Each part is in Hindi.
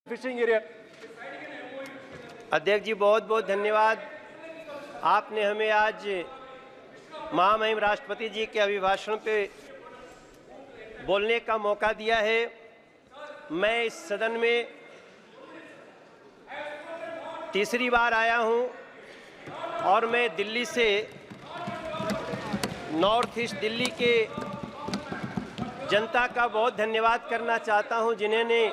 Fishing area. अध्यक्ष जी बहुत बहुत धन्यवाद। आपने हमें आज महामहिम राष्ट्रपति जी के अभिभाषण पे बोलने का मौका दिया है। मैं इस सदन में तीसरी बार आया हूं और मैं दिल्ली से नॉर्थ ईस्ट दिल्ली के जनता का बहुत धन्यवाद करना चाहता हूं, जिन्होंने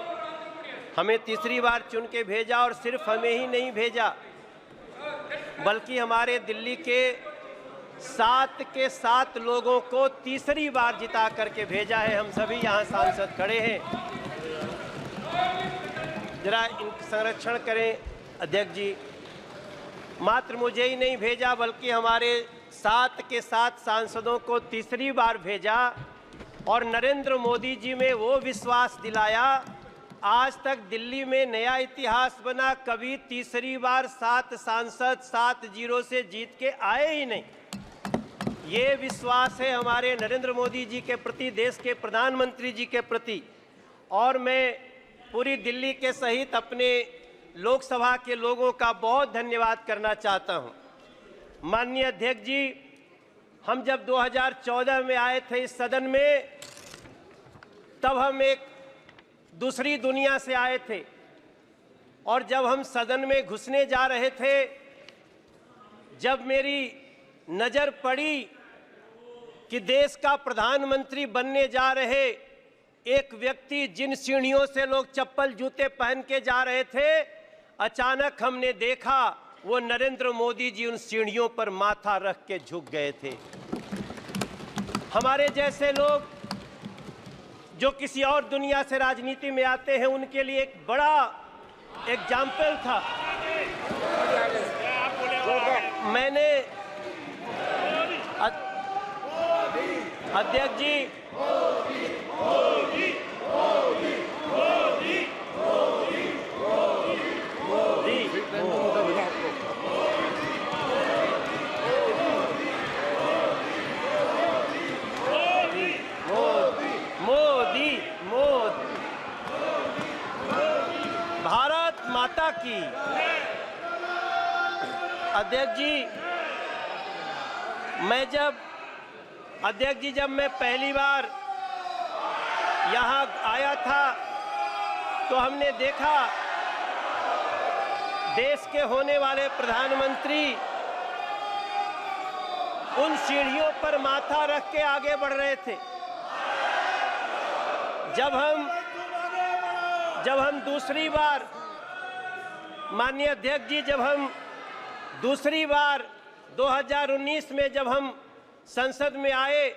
हमें तीसरी बार चुन के भेजा और सिर्फ हमें ही नहीं भेजा बल्कि हमारे दिल्ली के 7 के 7 लोगों को तीसरी बार जिता करके भेजा है। हम सभी यहाँ सांसद खड़े हैं, जरा इनका संरक्षण करें अध्यक्ष जी। मात्र मुझे ही नहीं भेजा बल्कि हमारे 7 के 7 सांसदों को तीसरी बार भेजा और नरेंद्र मोदी जी में वो विश्वास दिलाया। आज तक दिल्ली में नया इतिहास बना, कभी तीसरी बार 7 सांसद 7-0 से जीत के आए ही नहीं। ये विश्वास है हमारे नरेंद्र मोदी जी के प्रति, देश के प्रधानमंत्री जी के प्रति। और मैं पूरी दिल्ली के सहित अपने लोकसभा के लोगों का बहुत धन्यवाद करना चाहता हूं। माननीय अध्यक्ष जी, हम जब 2014 में आए थे इस सदन में, तब हम एक दूसरी दुनिया से आए थे और जब हम सदन में घुसने जा रहे थे, जब मेरी नज़र पड़ी कि देश का प्रधानमंत्री बनने जा रहे एक व्यक्ति, जिन सीढ़ियों से लोग चप्पल जूते पहन के जा रहे थे, अचानक हमने देखा वो नरेंद्र मोदी जी उन सीढ़ियों पर माथा रख के झुक गए थे। हमारे जैसे लोग जो किसी और दुनिया से राजनीति में आते हैं, उनके लिए एक बड़ा एग्जाम्पल था। मैंने अध्यक्ष जी भारत माता की। अध्यक्ष जी, जब मैं पहली बार यहाँ आया था तो हमने देखा देश के होने वाले प्रधानमंत्री उन सीढ़ियों पर माथा रख के आगे बढ़ रहे थे। जब हम दूसरी बार, माननीय अध्यक्ष जी, जब हम दूसरी बार 2019 में जब हम संसद में आए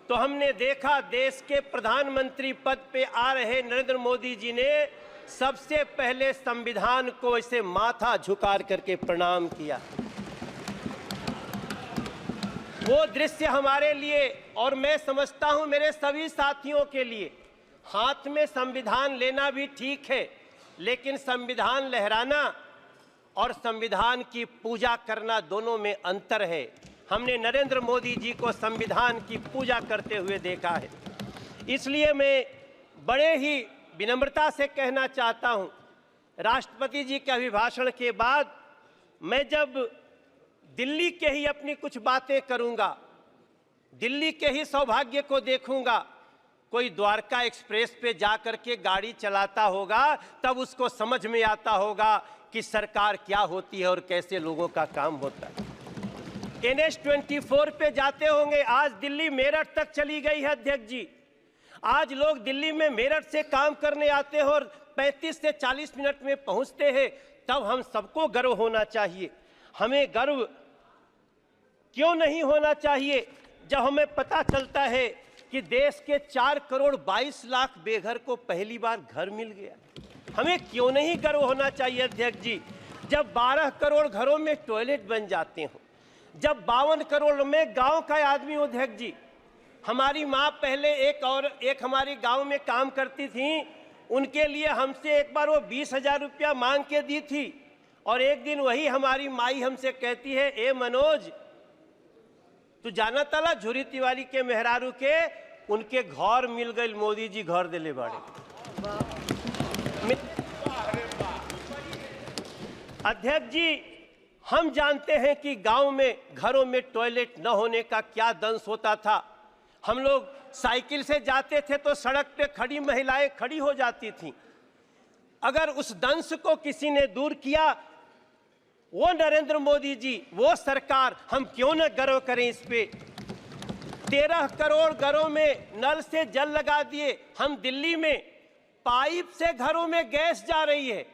तो हमने देखा देश के प्रधानमंत्री पद पे आ रहे नरेंद्र मोदी जी ने सबसे पहले संविधान को ऐसे माथा झुका करके प्रणाम किया। वो दृश्य हमारे लिए, और मैं समझता हूं मेरे सभी साथियों के लिए, हाथ में संविधान लेना भी ठीक है, लेकिन संविधान लहराना और संविधान की पूजा करना दोनों में अंतर है। हमने नरेंद्र मोदी जी को संविधान की पूजा करते हुए देखा है। इसलिए मैं बड़े ही विनम्रता से कहना चाहता हूं, राष्ट्रपति जी के अभिभाषण के बाद मैं जब दिल्ली के ही अपनी कुछ बातें करूंगा, दिल्ली के ही सौभाग्य को देखूंगा। कोई द्वारका एक्सप्रेस पे जाकर के गाड़ी चलाता होगा तब उसको समझ में आता होगा कि सरकार क्या होती है और कैसे लोगों का काम होता है। NH-24 पे जाते होंगे, आज दिल्ली मेरठ तक चली गई है अध्यक्ष जी। आज लोग दिल्ली में मेरठ से काम करने आते हैं और 35 से 40 मिनट में पहुंचते हैं। तब हम सबको गर्व होना चाहिए। हमें गर्व क्यों नहीं होना चाहिए जब हमें पता चलता है कि देश के 4 करोड़ 22 लाख बेघर को पहली बार घर मिल गया। हमें क्यों नहीं गर्व होना चाहिए अध्यक्ष जी जब 12 करोड़ घरों में टॉयलेट बन जाते हो, जब 52 करोड़ में गांव का आदमी हो। अध्यक्ष जी, हमारी माँ पहले एक हमारी गांव में काम करती थी, उनके लिए हमसे एक बार वो 20,000 रुपया मांग के दी थी और एक दिन वही हमारी माई हमसे कहती है, ए मनोज, तू जाना तला झुरी तिवारी के मेहरारू के उनके घर मिल गए, मोदी जी घर दिले बाड़े। अध्यक्ष जी, हम जानते हैं कि गांव में घरों में टॉयलेट न होने का क्या दंश होता था। हम लोग साइकिल से जाते थे तो सड़क पे खड़ी महिलाएं खड़ी हो जाती थीं। अगर उस दंश को किसी ने दूर किया, वो नरेंद्र मोदी जी, वो सरकार, हम क्यों न गर्व करें इस पे। 13 करोड़ घरों में नल से जल लगा दिए। हम दिल्ली में पाइप से घरों में गैस जा रही है,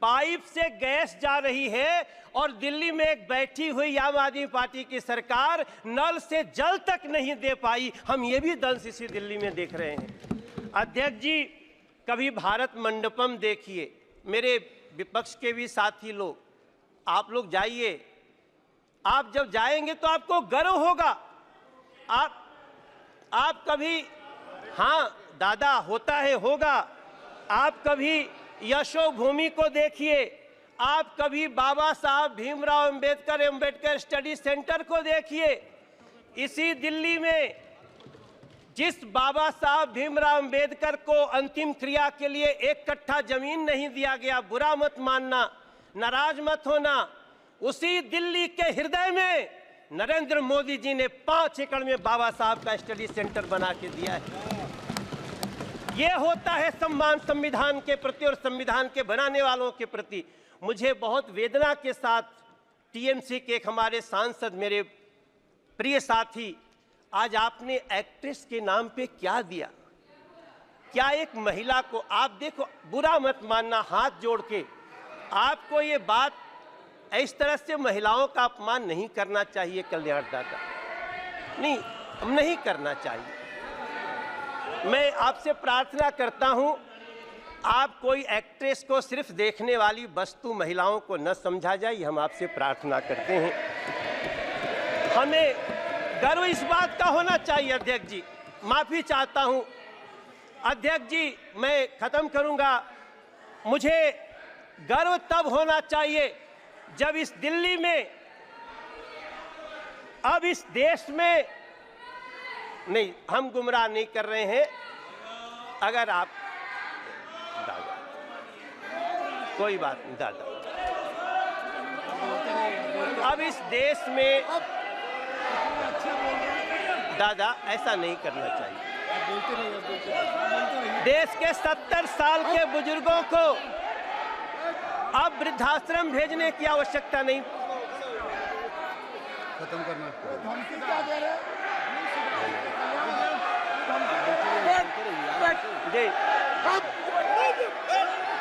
पाइप से गैस जा रही है, और दिल्ली में एक बैठी हुई आम आदमी पार्टी की सरकार नल से जल तक नहीं दे पाई। हम ये भी दंश इसी दिल्ली में देख रहे हैं। अध्यक्ष जी, कभी भारत मंडपम देखिए। मेरे विपक्ष के भी साथी लोग, आप लोग जाइए। आप जब जाएंगे तो आपको गर्व होगा। आप कभी, हाँ दादा, होता है, होगा। आप कभी यशो भूमि को देखिए, आप कभी बाबा साहब भीमराव अंबेडकर स्टडी सेंटर को देखिए। इसी दिल्ली में जिस बाबा साहब भीमराव अंबेडकर को अंतिम क्रिया के लिए 1 कट्ठा जमीन नहीं दिया गया, बुरा मत मानना, नाराज मत होना, उसी दिल्ली के हृदय में नरेंद्र मोदी जी ने 5 एकड़ में बाबा साहब का स्टडी सेंटर बना के दिया है। ये होता है सम्मान संविधान के प्रति और संविधान के बनाने वालों के प्रति। मुझे बहुत वेदना के साथ टीएमसी के एक हमारे सांसद, मेरे प्रिय साथी, आज आपने एक्ट्रेस के नाम पे क्या दिया? क्या एक महिला को, आप देखो, बुरा मत मानना, हाथ जोड़ के, आपको ये बात, इस तरह से महिलाओं का अपमान नहीं करना चाहिए। कल्याण दादा, नहीं करना चाहिए। मैं आपसे प्रार्थना करता हूं, आप कोई एक्ट्रेस को सिर्फ देखने वाली वस्तु महिलाओं को न समझा जाए, हम आपसे प्रार्थना करते हैं। हमें गर्व इस बात का होना चाहिए। अध्यक्ष जी, माफी चाहता हूं। अध्यक्ष जी, मैं खत्म करूंगा। मुझे गर्व तब होना चाहिए जब इस दिल्ली में, अब इस देश में, नहीं, हम गुमराह नहीं कर रहे हैं। अगर आप, दादा, कोई बात नहीं दादा, अब इस देश में, दादा, ऐसा नहीं करना चाहिए। देश के 70 साल के बुजुर्गों को अब वृद्धाश्रम भेजने की आवश्यकता नहीं। खत्म करना। जी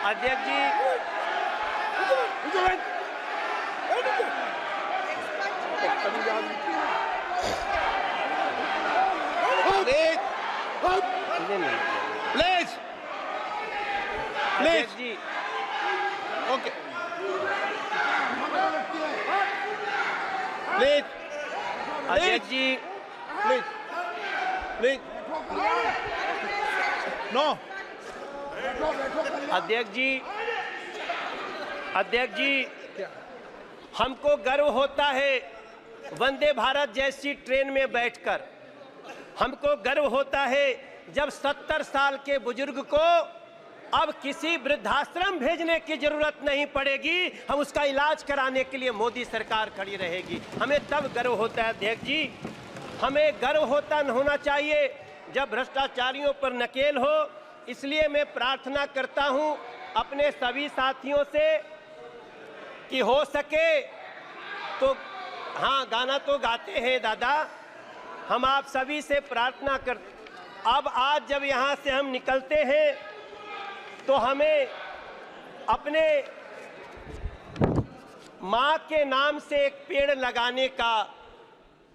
अध्यक्ष जी, प्लीज अध्यक्ष जी, ओके, प्लीज अध्यक्ष जी, प्लीज प्लीज, नो। अध्यक्ष जी, अध्यक्ष जी, हमको गर्व होता है वंदे भारत जैसी ट्रेन में बैठकर। हमको गर्व होता है जब 70 साल के बुजुर्ग को अब किसी वृद्धाश्रम भेजने की जरूरत नहीं पड़ेगी, हम उसका इलाज कराने के लिए मोदी सरकार खड़ी रहेगी। हमें तब गर्व होता है। अध्यक्ष जी, हमें गर्व होना चाहिए जब भ्रष्टाचारियों पर नकेल हो। इसलिए मैं प्रार्थना करता हूं अपने सभी साथियों से कि हो सके तो, हाँ, गाना तो गाते हैं दादा, हम आप सभी से प्रार्थना कर, अब आज जब यहाँ से हम निकलते हैं तो हमें अपने माँ के नाम से एक पेड़ लगाने का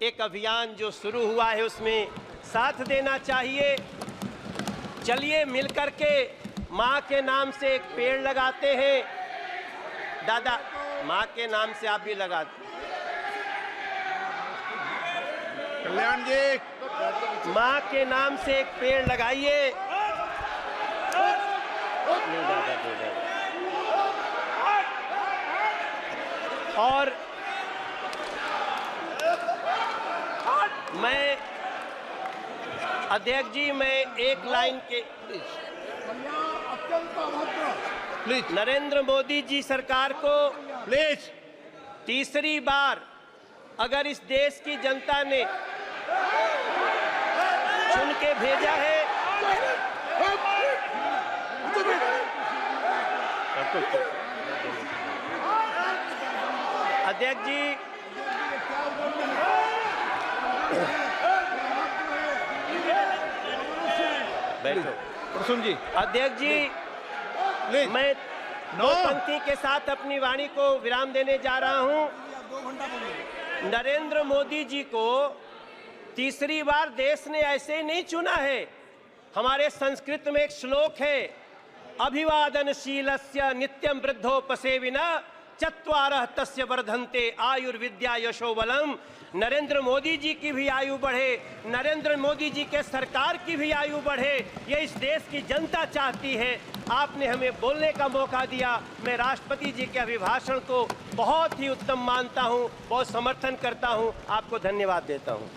एक अभियान जो शुरू हुआ है उसमें साथ देना चाहिए। चलिए मिलकर के माँ के नाम से एक पेड़ लगाते हैं। दादा, माँ के नाम से आप भी लगा दो। कल्याण जी, माँ के नाम से एक पेड़ लगाइए। और मैं, अध्यक्ष जी, मैं एक लाइन के, अत्यंत अभद्र प्लीज नरेंद्र मोदी जी सरकार को प्लीज तीसरी बार अगर इस देश की जनता ने चुन के भेजा है, अध्यक्ष जी, बैठो। प्रसून जी अध्यक्ष जी, प्लीज मैं नो दो पंक्ति के साथ अपनी वाणी को विराम देने जा रहा हूं। नरेंद्र मोदी जी को तीसरी बार देश ने ऐसे ही नहीं चुना है। हमारे संस्कृत में एक श्लोक है, अभिवादनशीलस्य नित्यं वृद्धोपसेविनः चत्वारः तस्य वर्धन्ते आयुर्विद्या यशो बलम। नरेंद्र मोदी जी की भी आयु बढ़े, नरेंद्र मोदी जी के सरकार की भी आयु बढ़े, ये इस देश की जनता चाहती है। आपने हमें बोलने का मौका दिया। मैं राष्ट्रपति जी के अभिभाषण को बहुत ही उत्तम मानता हूं, बहुत समर्थन करता हूं। आपको धन्यवाद देता हूं।